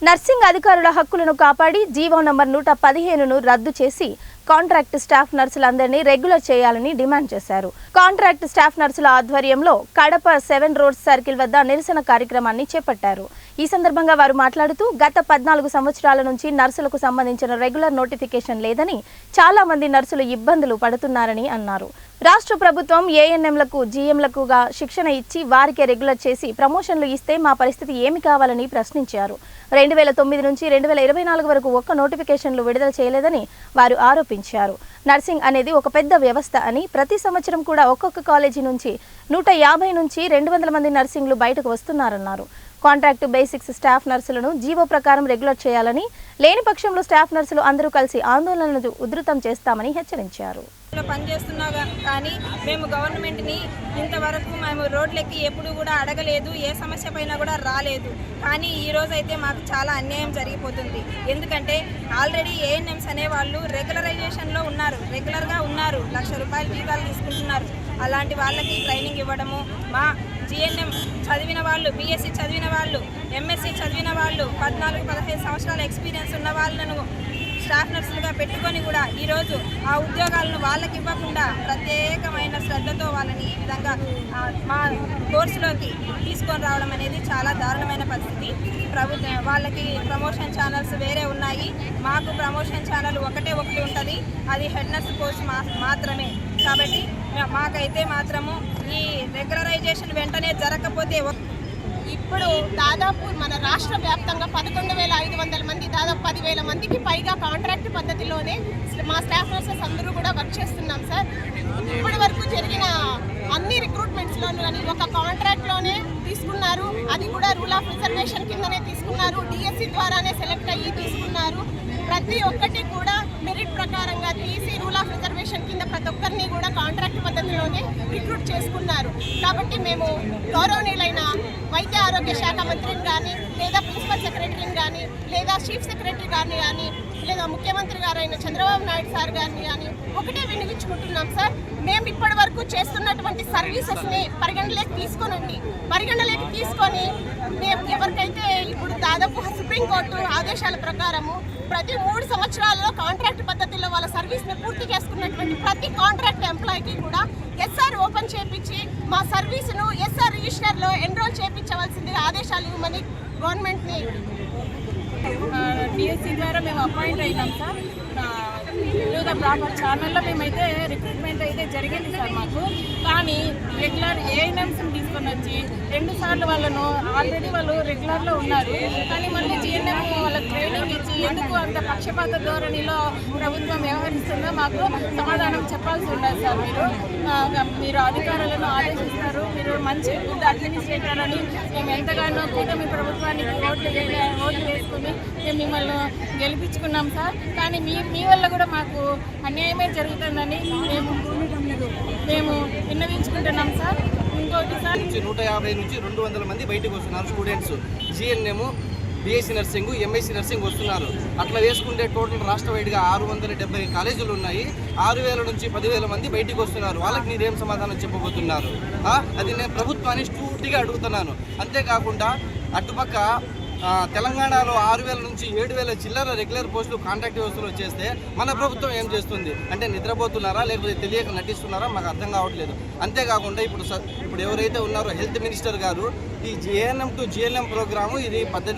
Nursing అధికారుల హక్కులను కాపాడి జీవో నంబర్ 115ను రద్దు చేసి కాంట్రాక్ట్ స్టాఫ్ నర్సులందరినీ రెగ్యులర్ చేయాలని డిమాండ్ చేశారు. కాంట్రాక్ట్ స్టాఫ్ నర్సుల ఆధ్వర్యంలో కడప 7 రోడ్స్ సర్కిల్ వద్ద నిరసన కార్యక్రమాన్ని చేపట్టారు. ఈ సందర్భంగా వారు మాట్లాడుతూ గత 14 సంవత్సరాల నుంచి నర్సులకు సంబంధించిన రెగ్యులర్ నోటిఫికేషన్ లేదని చాలా మంది నర్సులు ఇబ్బందులు పడుతున్నారని అన్నారు. రాష్ట్ర ప్రభుత్వం ఏఎన్ఎంలకు జీఎంలకుగా శిక్షణ ఇచ్చి వారికే రెగ్యులర్ చేసి ప్రమోషన్లు ఇస్తే మా పరిస్థితి ఏమి కావాలని ప్రశ్నించారు. 2009 నుంచి 2024 వరకు ఒక్క నోటిఫికేషన్లు విడుదల చేయలేదని వారు ఆరోపించారు. నర్సింగ్ అనేది ఒక పెద్ద వ్యవస్థ అని ప్రతి సంవత్సరం కూడా ఒక్కొక్క కాలేజీ నుంచి 150 నుంచి 200 మంది నర్సింగ్లు బయటకు వస్తున్నారన్నారు. కాంట్రాక్ట్ బేసిక్స్ స్టాఫ్ నర్సులను జీవో ప్రకారం రెగ్యులర్ చేయాలని, లేని పక్షంలో స్టాఫ్ నర్సులు అందరూ కలిసి ఆందోళనలు ఉధృతం చేస్తామని హెచ్చరించారు. పనిచేస్తున్నా కానీ మేము గవర్నమెంట్ని ఇంతవరకు మేము రోడ్లెక్కి ఎప్పుడు కూడా అడగలేదు, ఏ సమస్య పైన కూడా రాలేదు. కానీ ఈరోజు అయితే మాకు చాలా అన్యాయం జరిగిపోతుంది. ఎందుకంటే ఆల్రెడీ ఏఎన్ఎంస్ అనేవాళ్ళు రెగ్యులరైజేషన్లో ఉన్నారు, రెగ్యులర్గా ఉన్నారు, ₹1,00,000 జీతాలు తీసుకుంటున్నారు. అలాంటి వాళ్ళకి ట్రైనింగ్ ఇవ్వడము, మా జిఎన్ఎం చదివిన వాళ్ళు, బీఎస్సీ చదివిన వాళ్ళు, ఎంఎస్సీ చదివిన వాళ్ళు, 14-15 సంవత్సరాల ఎక్స్పీరియన్స్ ఉన్న వాళ్ళను స్టాఫ్ నర్సులుగా పెట్టుకొని కూడా ఈరోజు ఆ ఉద్యోగాలను వాళ్ళకి ఇవ్వకుండా ప్రత్యేకమైన శ్రద్ధతో వాళ్ళని ఈ విధంగా మా కోర్సులోకి తీసుకొని రావడం అనేది చాలా దారుణమైన పరిస్థితి. వాళ్ళకి ప్రమోషన్ ఛానల్స్ వేరే ఉన్నాయి, మాకు ప్రమోషన్ ఛానల్ ఒకటి ఉంటుంది, అది హెడ్ నర్స్ కోర్స్ మాత్రమే. కాబట్టి మాకైతే మాత్రము ఈ రెగ్యులరైజేషన్ వెంటనే జరగకపోతే ఇప్పుడు దాదాపు మన రాష్ట్ర వ్యాప్తంగా 11,500 మంది, దాదాపు 10,000 మందికి పైగా కాంట్రాక్ట్ పద్ధతిలోనే మా స్టాఫ్ నర్సెస్ అందరూ కూడా వర్క్ చేస్తున్నాం సార్. ఇప్పటి వరకు జరిగిన అన్ని రిక్రూట్మెంట్స్లోనూ కానీ ఒక కాంట్రాక్ట్లోనే తీసుకున్నారు, అది కూడా రూల్ ఆఫ్ రిజర్వేషన్ కిందనే తీసుకున్నారు, డిఎస్సి ద్వారానే సెలెక్ట్ అయ్యి తీసుకున్నారు. ప్రతి ఒక్కటి కూడా మెరిట్ ప్రకారంగా తీసి రూల్ ఆఫ్ రిజర్వేషన్ కింద ప్రతి ఒక్కరిని కూడా కాంట్రాక్ట్ పద్ధతిలోనే రిక్రూట్ చేసుకున్నారు. కాబట్టి మేము గౌరవనీయులైన వైద్య ఆరోగ్య శాఖ మంత్రిని కానీ, లేదా ప్రిన్సిపల్ సెక్రటరీని కానీ, లేదా చీఫ్ సెక్రటరీ గారిని కానీ, లేదా ముఖ్యమంత్రి గారైన చంద్రబాబు నాయుడు సార్ గారిని కానీ ఒకటే వినియోగించుకుంటున్నాం సార్. మేము ఇప్పటి వరకు చేస్తున్నటువంటి సర్వీసెస్ని పరిగణలోకి తీసుకొని మేము ఎవరికైతే ఇప్పుడు దాదాపు సుప్రీంకోర్టు ఆదేశాల ప్రకారము ప్రతి 3 సంవత్సరాలలో కాంట్రాక్ట్ పద్ధతిలో వాళ్ళ సర్వీస్ని పూర్తి చేసుకున్నటువంటి ప్రతి కాంట్రాక్ట్ ఎంప్లాయీకి కూడా ఎస్ఆర్ ఓపెన్ చేయించి మా సర్వీసును ఎస్ఆర్ రిజిస్టర్లో ఎన్రోల్ చేయించవలసిందిగా ఆదేశాలు ఇవ్వమని గవర్నమెంట్ని డిఎస్సి ద్వారా మేము అపాయింట్ అయినాం సార్. వివిధ ప్రాపర్ ఛానల్లో మేమైతే రిక్రూట్మెంట్ అయితే జరిగింది సార్ మాకు. కానీ రెగ్యులర్ ఏఎన్ఎంస్ని తీసుకొని వచ్చి 2 సార్లు వాళ్ళను ఆల్రెడీ వాళ్ళు రెగ్యులర్లో ఉన్నారు, కానీ మళ్ళీ జిఎన్ఎం వాళ్ళకి ట్రైనింగ్ ఇచ్చి ఎందుకు అంత పక్షపాత ధోరణిలో ప్రభుత్వం వ్యవహరిస్తుందో మాకు సమాధానం చెప్పాల్సి ఉండదు సార్. మీరు అధికారులను ఆదేశిస్తారు, మీరు మంచి గుడ్ అడ్మినిస్ట్రేటర్ అని మేము ఎంతగానో కూటమి ప్రభుత్వానికి ఓట్లు వేసుకుని మేము మిమ్మల్ని గెలిపించుకున్నాం సార్. కానీ మీ వల్ల కూడా మాకు అన్యాయమే జరుగుతుందని మేము విన్నవించుకుంటున్నాం సార్. ఇంకోటి సార్, 150 నుంచి 200 మంది బయటకు వస్తున్నారు students. GNM, BSc nursing, MSc nursing వస్తున్నారు. అట్లా వేసుకుంటే టోటల్ రాష్ట్ర వైడ్గా 670 కాలేజీలు ఉన్నాయి. 6,000 నుంచి 10,000 మంది బయటకు వస్తున్నారు. వాళ్ళకి మీరేం సమాధానం చెప్పబోతున్నారు? అది నేను ప్రభుత్వాన్ని స్టూటిగా అడుగుతున్నాను. అంతేకాకుండా అటుపక్క తెలంగాణలో 6,000 నుంచి 7,000 చిల్లర రెగ్యులర్ పోస్టులు కాంట్రాక్ట్ వ్యవస్థలు వచ్చేస్తే మన ప్రభుత్వం ఏం చేస్తుంది? అంటే నిద్రపోతున్నారా, లేకపోతే తెలియక నటిస్తున్నారా? మాకు అర్థం కావట్లేదు. అంతేకాకుండా ఇప్పుడు ఎవరైతే ఉన్నారో హెల్త్ మినిస్టర్ గారు ఈ జేఎన్ఎం టు జిఎన్ఎం ప్రోగ్రాము ఇది పద్ధతి